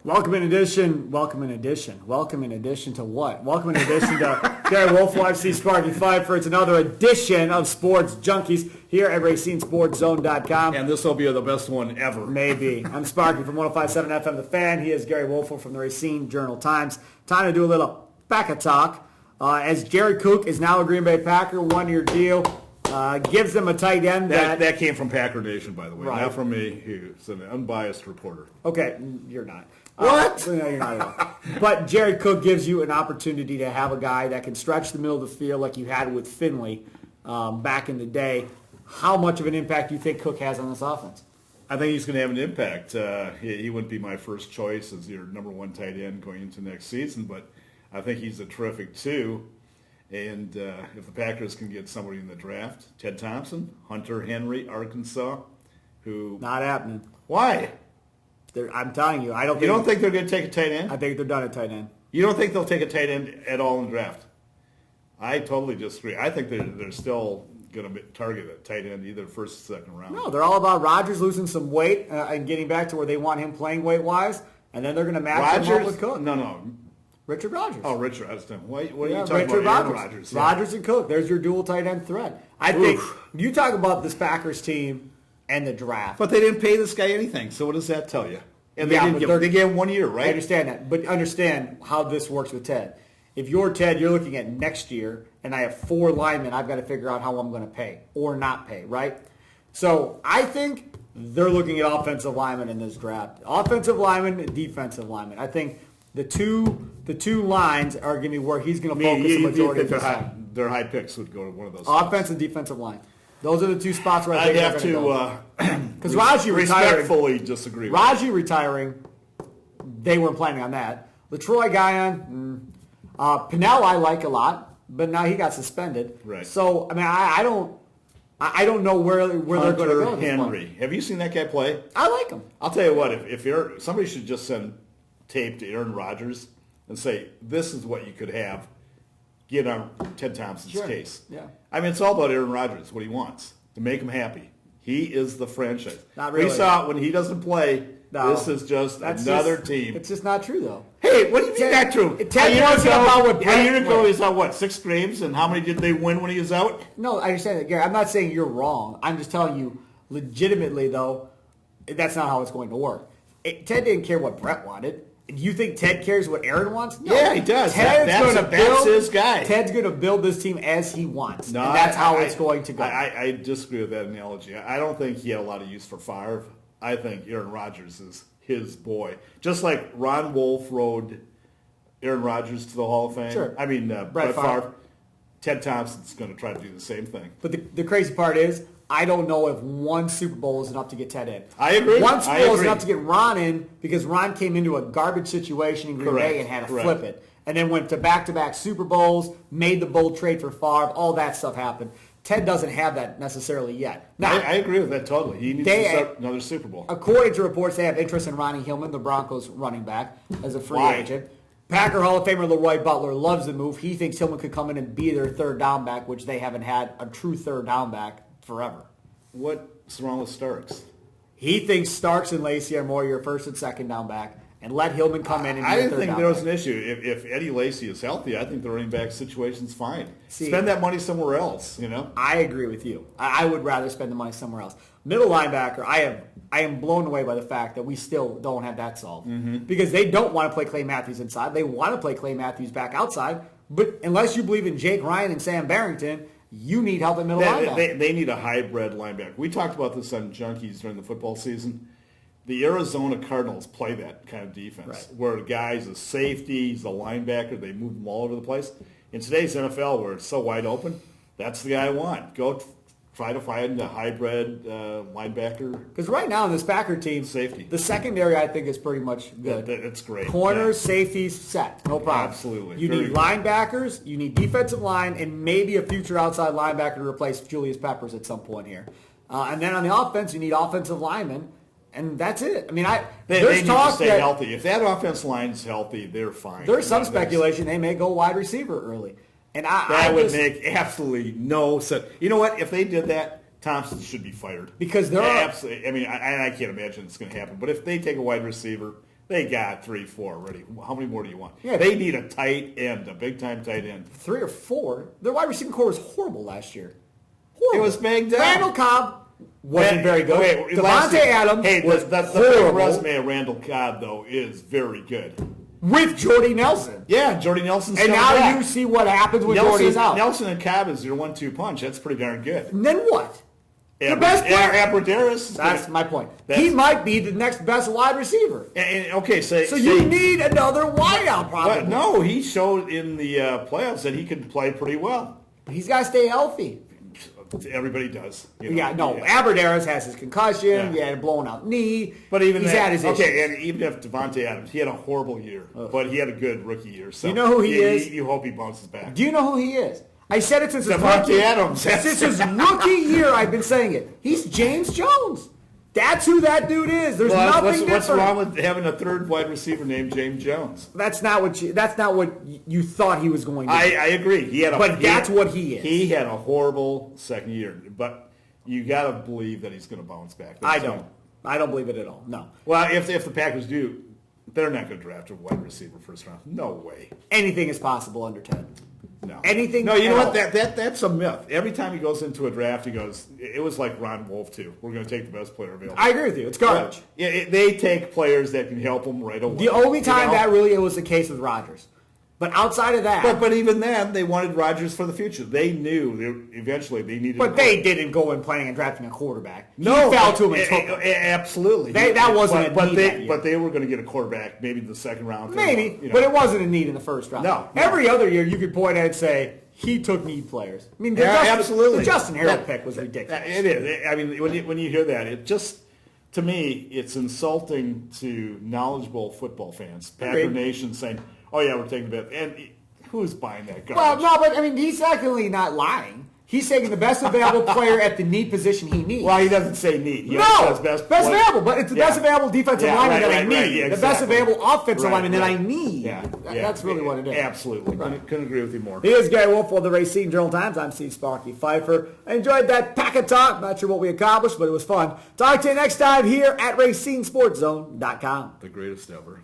Welcome in addition to what? Welcome in addition to Gery Woelfel, FC Sparky, Fifer. It's another edition of Sports Junkies here at RacineSportsZone.com. And this will be the best one ever. Maybe. I'm Sparky from 105.7 FM The Fan. He is Gery Woelfel from the Racine Journal-Times. Time to do a little Packer talk. As Jared Cook is now a Green Bay Packer, one-year deal. Gives them a tight end. That came from Packer Nation, by the way. Right. Not from me. He's an unbiased reporter. Okay, you're not. What? No, you're not at all. But Jared Cook gives you an opportunity to have a guy that can stretch the middle of the field like you had with Finley back in the day. How much of an impact do you think Cook has on this offense? I think he's going to have an impact. He wouldn't be my first choice as your number one tight end going into next season, but I think he's a terrific two. And if the Packers can get somebody in the draft, Ted Thompson, Hunter Henry, Arkansas, who... Not happening. Why? I'm telling you, I don't think... You don't think they're going to take a tight end? I think they're done at tight end. You don't think they'll take a tight end at all in the draft? I totally disagree. I think they're still going to target a tight end either first or second round. No, they're all about Rodgers losing some weight and getting back to where they want him playing weight-wise, and then they're going to match him up with Cook. No. Richard Rodgers. Oh, Richard. What are you talking Richard about? Rodgers. Rodgers and Cook. There's your dual tight end threat. I think you talk about this Packers team and the draft. But they didn't pay this guy anything, so what does that tell you? And they gave him 1 year, right? I understand that, but understand how this works with Ted. If you're Ted, you're looking at next year, and I have 4 linemen I've got to figure out how I'm going to pay or not pay, right? So I think they're looking at offensive linemen in this draft. Offensive linemen and defensive linemen. I think the two lines are going to be where he's going to focus the majority of his time. Their high picks would go to one of those Offense spots. and defensive line. Those are the two spots where I think I'd have to because Raji respectfully disagree. Raji retiring, they weren't planning on that. LaTroy Guion, Pinnell I like a lot, but now he got suspended. Right. So I mean I don't know where they're going to go. Henry, have you seen that guy play? I like him. I'll tell you what. If somebody should just send tape to Aaron Rodgers and say this is what you could have. Get on Ted Thompson's case. Yeah. I mean, it's all about Aaron Rodgers, what he wants, to make him happy. He is the franchise. Not really. We saw it when he doesn't play. No, this is just another team. It's just not true, though. Hey, what do you mean not true? Ted wants to about what a year ago he was out, 6 games, and how many did they win when he was out? No, I understand that, Gary. I'm not saying you're wrong. I'm just telling you, legitimately, though, that's not how it's going to work. Ted didn't care what Brett wanted. Do you think Ted cares what Aaron wants? No. Yeah, he does. That's his guy. Ted's going to build this team as he wants. No, and that's how it's going to go. I disagree with that analogy. I don't think he had a lot of use for Favre. I think Aaron Rodgers is his boy. Just like Ron Wolf rode Aaron Rodgers to the Hall of Fame. Sure. I mean, Brett Favre. Ted Thompson's going to try to do the same thing. But the crazy part is, I don't know if one Super Bowl is enough to get Ted in. I agree. One Super Bowl is enough to get Ron in because Ron came into a garbage situation in Green Bay and had to flip it. And then went to back-to-back Super Bowls, made the bold trade for Favre. All that stuff happened. Ted doesn't have that necessarily yet. Now, I agree with that totally. He needs to start another Super Bowl. According to reports, they have interest in Ronnie Hillman, the Broncos running back, as a free agent. Packer Hall of Famer Leroy Butler loves the move. He thinks Hillman could come in and be their third down back, which they haven't had a true third down back forever. What's wrong with Starks? He thinks Starks and Lacy are more your first and second down back, and let Hillman come in and be I didn't third think down there was back. an issue. If Eddie Lacy is healthy, I think the running back situation's fine. See, spend that money somewhere else, I agree with you. I would rather spend the money somewhere else. Middle linebacker, I am blown away by the fact that we still don't have that solved. Because they don't want to play Clay Matthews inside. They want to play Clay Matthews back outside. But unless you believe in Jake Ryan and Sam Barrington, you need help at middle linebacker. They need a hybrid linebacker. We talked about this on Junkies during the football season. The Arizona Cardinals play that kind of defense, where the guy's a safety, he's a linebacker, they move him all over the place. In today's NFL, where it's so wide open, that's the guy I want. Go try to find a hybrid linebacker. Because right now in this Packer team, safety, the secondary I think is pretty much good. It's great. Corners, safeties, set, no problem. Absolutely. You need linebackers, you need defensive line, and maybe a future outside linebacker to replace Julius Peppers at some point here. And then on the offense, you need offensive linemen. And that's it. I mean, they need to stay healthy. If that offense line's healthy, they're fine. There's some speculation they may go wide receiver early. And that would make absolutely no sense. You know what? If they did that, Thompson should be fired. Because they're absolutely. I mean, I can't imagine it's going to happen. But if they take a wide receiver, They got 3, 4 already. How many more do you want? Yeah. They need a tight end, a big-time tight end. 3 or 4. Their wide receiving core was horrible last year. Horrible. It was banged down. Randall Cobb wasn't very good. Okay, Devontae Adams was the horrible. resume of Randall Cobb, though, is very good. With Jordy Nelson. Yeah, Jordy Nelson's And coming now back. you see what happens when Jordy's out. Nelson and Cobb is your 1-2 punch. That's pretty darn good. And then what? The best player. Abradaris. That's my point. He might be the next best wide receiver. Okay, so you need another wideout, probably. But no, he showed in the playoffs that he could play pretty well. He's got to stay healthy. Everybody does. Abradaris has his concussion. He had a blown out knee. But even he's had his issues. Okay, and even if Devontae Adams, he had a horrible year, but he had a good rookie year. So you know who he is? You hope he bounces back. Do you know who he is? I said it since his Devontae Adams. Since his rookie year, I've been saying it. He's James Jones. That's who that dude is. There's nothing different. What's wrong with having a third wide receiver named James Jones? That's not what you thought he was going to do. I agree. That's what he is. He had a horrible second year, but you got to believe that he's going to bounce back. I don't believe it at all. No. Well, if the Packers do, they're not going to draft a wide receiver first round. No way. Anything is possible under 10. No. Anything. No, you know what? That's a myth. Every time he goes into a draft, he goes, it was like Ron Wolf, too. We're going to take the best player available. I agree with you. It's garbage. They take players that can help them right away. The only time that really was the case with Rodgers. But outside of that. But even then, they wanted Rodgers for the future. They knew eventually they needed. But they didn't go in planning on drafting a quarterback. No, he fell to him and took him. Absolutely. That wasn't a need that year. But they were going to get a quarterback, maybe in the second round. Maybe, but it wasn't a need in the first round. No. Every other year, you could point at it and say, he took need players. I mean, absolutely. The Justin Harold pick was ridiculous. It is. I mean, when you hear that, it just, to me, it's insulting to knowledgeable football fans. Packer Nation saying, oh, yeah, we're taking the best. And who's buying that garbage? Well, no, but, I mean, he's actually not lying. He's taking the best available player at the need position he needs. Well, he doesn't say need. He says best available, but it's the best available defensive lineman that I need. Exactly. The best available offensive lineman that I need. Yeah. That's really what it is. Absolutely. Couldn't agree with you more. He is Gery Woelfel of the Racine Journal-Times. I'm Steve Sparky Fifer. I enjoyed that pack of talk. Not sure what we accomplished, but it was fun. Talk to you next time here at RacineSportsZone.com. The greatest ever.